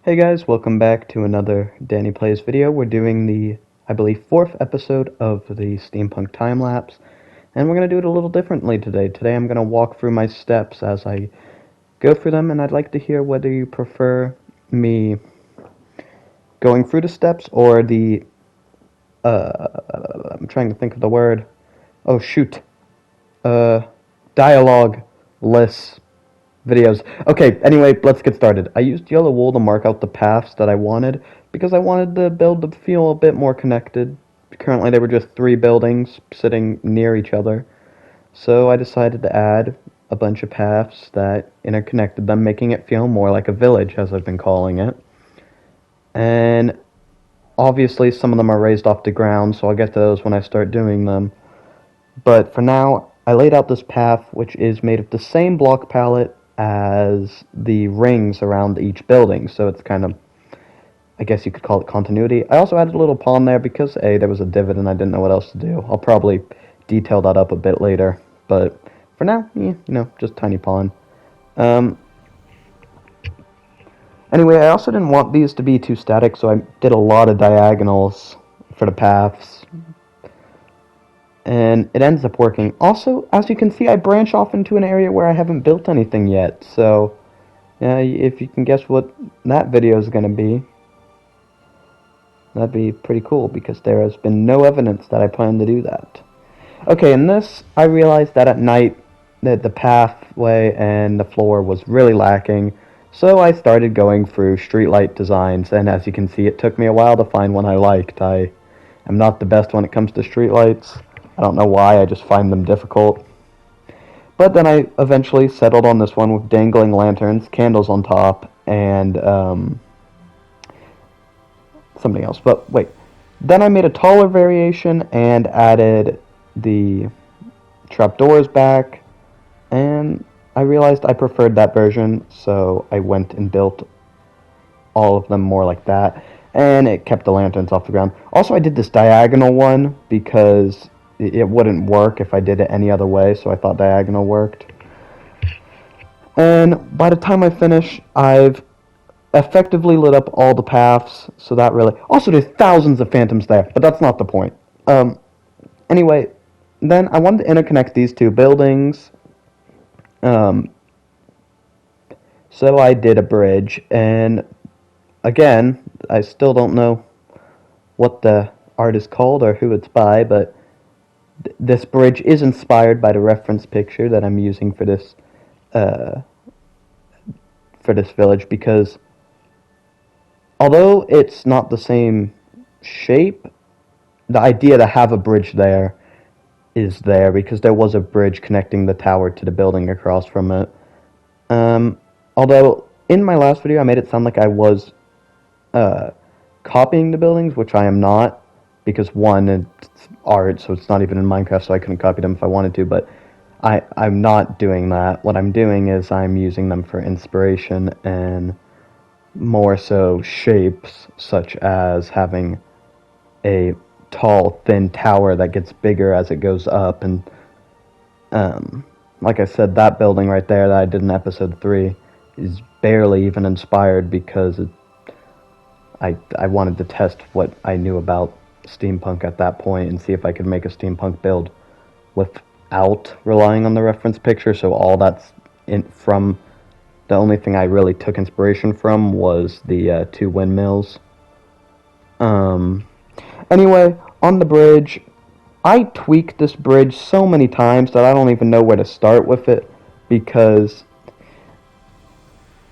Hey guys, welcome back to another Danny Plays video. We're doing the, I believe, 4th episode of the Steampunk Timelapse, and we're going to do it a little differently today. Today I'm going to walk through my steps as I go through them, and I'd like to hear whether you prefer me going through the steps or the, I'm trying to think of the word, oh shoot, dialogue-less videos. Okay, anyway, let's get started. I used yellow wool to mark out the paths that I wanted because I wanted the build to feel a bit more connected. Currently there were just 3 buildings sitting near each other, so I decided to add a bunch of paths that interconnected them, making it feel more like a village, as I've been calling it. And obviously some of them are raised off the ground, so I'll get to those when I start doing them. But for now, I laid out this path, which is made of the same block palette as the rings around each building, so it's kind of, I guess you could call it continuity. I also added a little pond there because, A, there was a divot and I didn't know what else to do. I'll probably detail that up a bit later, but for now, just tiny pond. Anyway, I also didn't want these to be too static, so I did a lot of diagonals for the paths, and it ends up working. Also, as you can see, I branch off into an area where I haven't built anything yet, so if you can guess what that video is going to be, that'd be pretty cool, because there has been no evidence that I plan to do that. Okay, in this, I realized that at night, that the pathway and the floor was really lacking, so I started going through streetlight designs, and as you can see, it took me a while to find one I liked. I am not the best when it comes to streetlights. I don't know why, I just find them difficult. But then I eventually settled on this one with dangling lanterns, candles on top, and something else. But wait, then I made a taller variation and added the trapdoors back, and I realized I preferred that version, so I went and built all of them more like that, and it kept the lanterns off the ground. Also, I did this diagonal one because it wouldn't work if I did it any other way, so I thought diagonal worked. And by the time I finish, I've effectively lit up all the paths, so that really... Also, there's thousands of phantoms there, but that's not the point. Anyway, then I wanted to interconnect these 2 buildings, so I did a bridge, and again, I still don't know what the art is called or who it's by, but this bridge is inspired by the reference picture that I'm using for this village, because although it's not the same shape, the idea to have a bridge there is there, because there was a bridge connecting the tower to the building across from it. Although in my last video I made it sound like I was copying the buildings, which I am not, because one, it's art, so it's not even in Minecraft, so I couldn't copy them if I wanted to, but I'm not doing that. What I'm doing is I'm using them for inspiration, and more so shapes, such as having a tall, thin tower that gets bigger as it goes up, and like I said, that building right there that I did in episode 3 is barely even inspired, because I wanted to test what I knew about steampunk at that point and see if I could make a steampunk build without relying on the reference picture. So all that's from the only thing I really took inspiration from was the 2 windmills. Anyway, on the bridge, I tweaked this bridge so many times that I don't even know where to start with it, because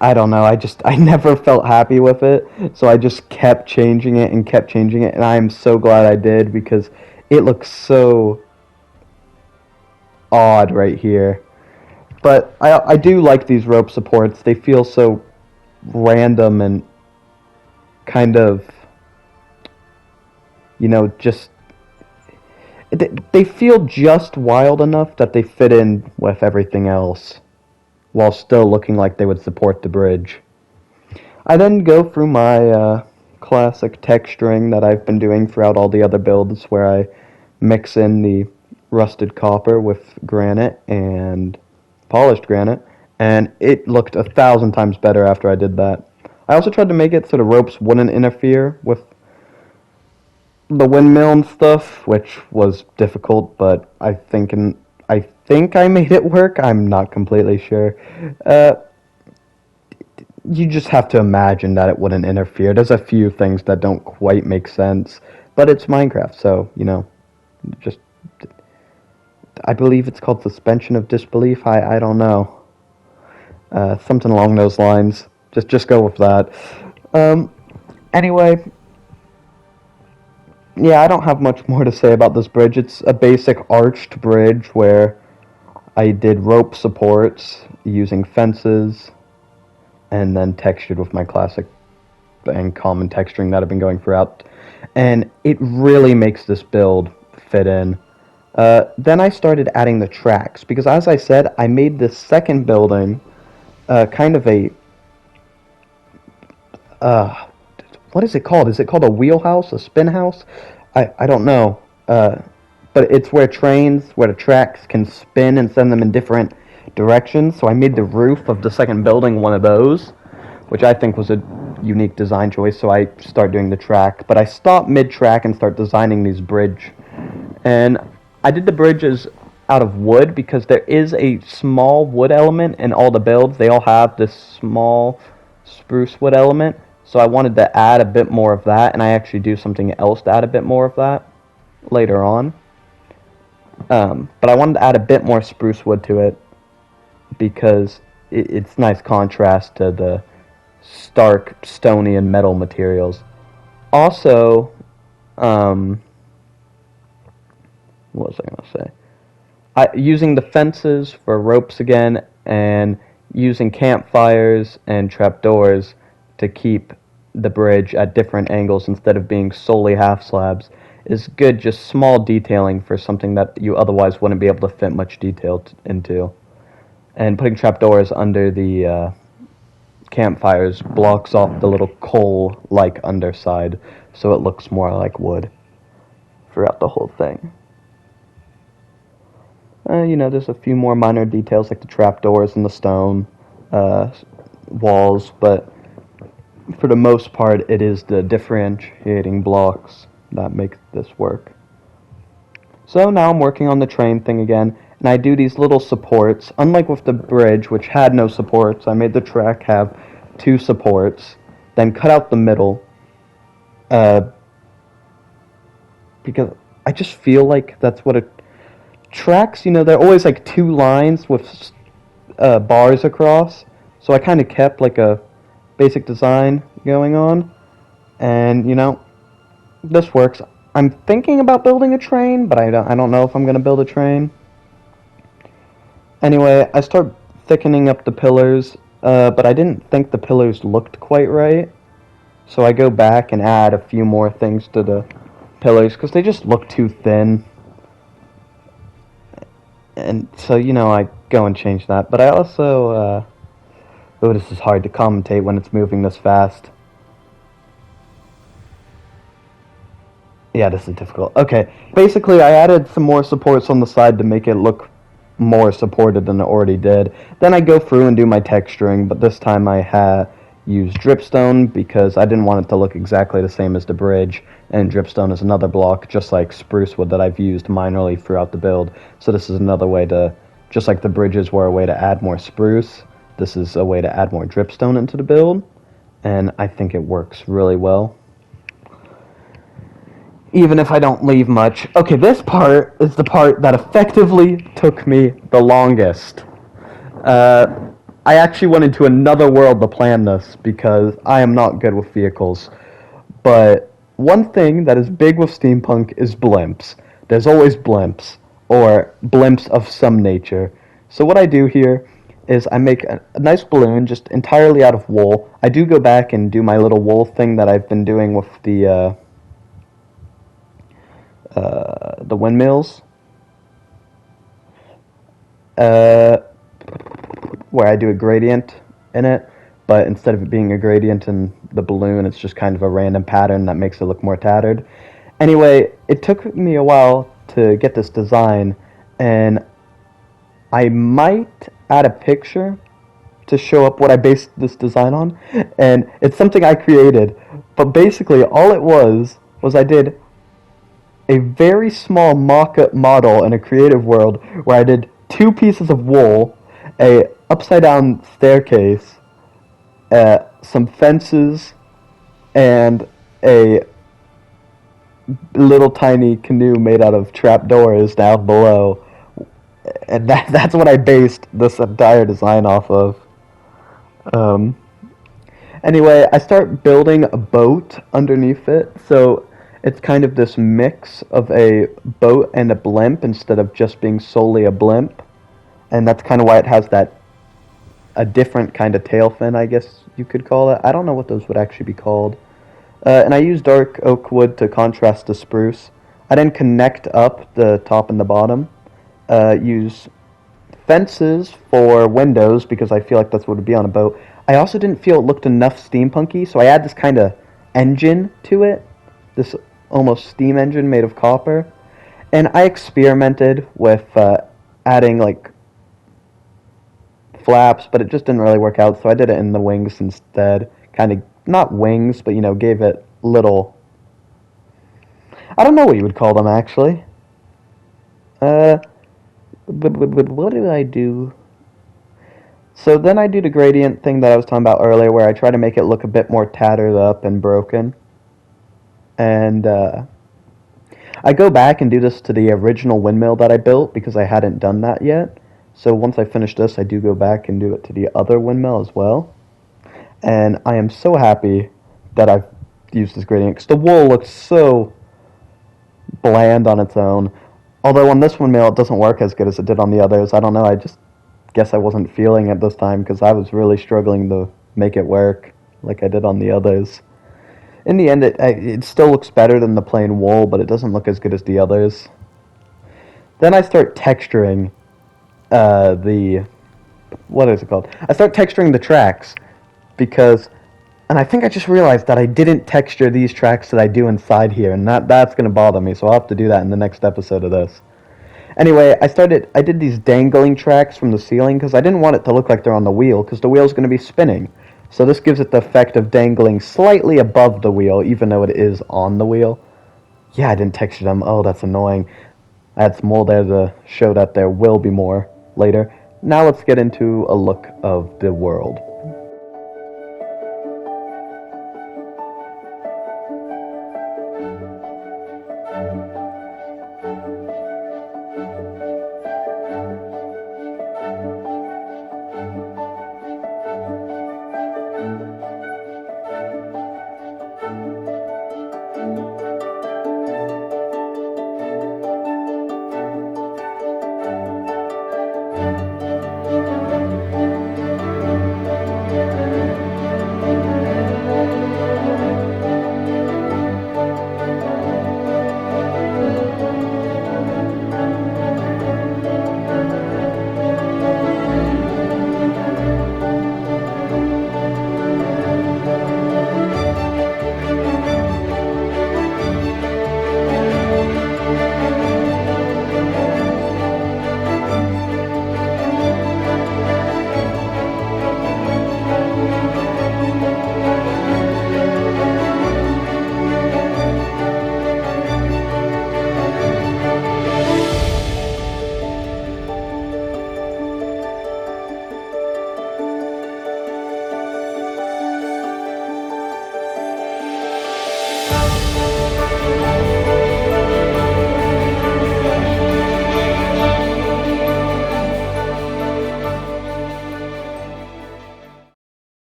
I don't know, I never felt happy with it, so I just kept changing it, and I'm so glad I did, because it looks so odd right here. But I do like these rope supports. They feel so random and kind of, just... They feel just wild enough that they fit in with everything else, while still looking like they would support the bridge. I then go through my classic texturing that I've been doing throughout all the other builds, where I mix in the rusted copper with granite and polished granite, and it looked 1,000 times better after I did that. I also tried to make it so the ropes wouldn't interfere with the windmill and stuff, which was difficult, but I think I made it work. I'm not completely sure. Uh, you just have to imagine that it wouldn't interfere. There's a few things that don't quite make sense, but it's Minecraft, so just I believe it's called suspension of disbelief. I don't know, something along those lines. Just go with that. Um, anyway, yeah, I don't have much more to say about this bridge. It's a basic arched bridge where I did rope supports using fences and then textured with my classic and common texturing that I've been going throughout. And it really makes this build fit in. Then I started adding the tracks because, as I said, I made this second building kind of a uh, what is it called? Is it called a wheelhouse, a spin house? I don't know. But it's where the tracks can spin and send them in different directions. So I made the roof of the second building one of those, which I think was a unique design choice. So I start doing the track, but I stop mid-track and start designing these bridge. And I did the bridges out of wood because there is a small wood element in all the builds. They all have this small spruce wood element. So I wanted to add a bit more of that, and I actually do something else to add a bit more of that later on. But I wanted to add a bit more spruce wood to it because it's nice contrast to the stark stony and metal materials. Also, what was I going to say? Using the fences for ropes again, and using campfires and trapdoors to keep the bridge at different angles instead of being solely half slabs is good, just small detailing for something that you otherwise wouldn't be able to fit much detail into. And putting trapdoors under the campfires blocks off the little coal-like underside, so it looks more like wood throughout the whole thing. There's a few more minor details like the trapdoors and the stone walls, but for the most part, it is the differentiating blocks that make this work. So now I'm working on the train thing again, and I do these little supports. Unlike with the bridge, which had no supports, I made the track have 2 supports, then cut out the middle, because I just feel like that's what tracks, they're always like 2 lines with bars across, so I kind of kept like a basic design going on, and this works. I'm thinking about building a train, but I don't know if I'm gonna build a train. Anyway, I start thickening up the pillars, but I didn't think the pillars looked quite right, so I go back and add a few more things to the pillars because they just look too thin. And so I go and change that, but I also this is hard to commentate when it's moving this fast. Yeah, this is difficult. Okay, basically I added some more supports on the side to make it look more supported than it already did. Then I go through and do my texturing, but this time I used dripstone because I didn't want it to look exactly the same as the bridge, and dripstone is another block, just like spruce wood, that I've used minorly throughout the build. So this is another way to, just like the bridges were a way to add more spruce, this is a way to add more dripstone into the build, and I think it works really well. Even if I don't leave much. Okay, this part is the part that effectively took me the longest. I actually went into another world to plan this because I am not good with vehicles. But one thing that is big with Steampunk is blimps. There's always blimps, or blimps of some nature. So what I do here is I make a nice balloon just entirely out of wool. I do go back and do my little wool thing that I've been doing with the windmills, where I do a gradient in it, but instead of it being a gradient in the balloon, it's just kind of a random pattern that makes it look more tattered. Anyway, it took me a while to get this design, and I might add a picture to show up what I based this design on, and it's something I created. But basically, all it was I did a very small mock-up model in a creative world where I did two pieces of wool, a upside-down staircase, some fences, and a little tiny canoe made out of trapdoors down below. And that's what I based this entire design off of. Um, Anyway, I start building a boat underneath it, so it's kind of this mix of a boat and a blimp instead of just being solely a blimp. And that's kind of why it has that a different kind of tail fin, I guess you could call it. I don't know what those would actually be called. And I use dark oak wood to contrast the spruce. I then connect up the top and the bottom. Use fences for windows because I feel like that's what would be on a boat. I also didn't feel it looked enough steampunky, so I add this kind of engine to it, this almost steam engine made of copper. And I experimented with adding like flaps, but it just didn't really work out, so I did it in the wings instead. Kind of, not wings, but gave it little. I don't know what you would call them actually. But what did I do? So then I do the gradient thing that I was talking about earlier, where I try to make it look a bit more tattered up and broken. And I go back and do this to the original windmill that I built because I hadn't done that yet. So once I finish this, I do go back and do it to the other windmill as well. And I am so happy that I've used this gradient because the wool looks so bland on its own. Although on this windmill it doesn't work as good as it did on the others. I don't know, I just guess I wasn't feeling it this time because I was really struggling to make it work like I did on the others. In the end, it still looks better than the plain wool, but it doesn't look as good as the others. Then I start texturing what is it called? I start texturing the tracks because, and I think I just realized that I didn't texture these tracks that I do inside here, and that's going to bother me, so I'll have to do that in the next episode of this. Anyway, I did these dangling tracks from the ceiling because I didn't want it to look like they're on the wheel because the wheel's going to be spinning. So this gives it the effect of dangling slightly above the wheel, even though it is on the wheel. Yeah, I didn't texture them. Oh, that's annoying. I had some more there to show that there will be more later. Now let's get into a look of the world.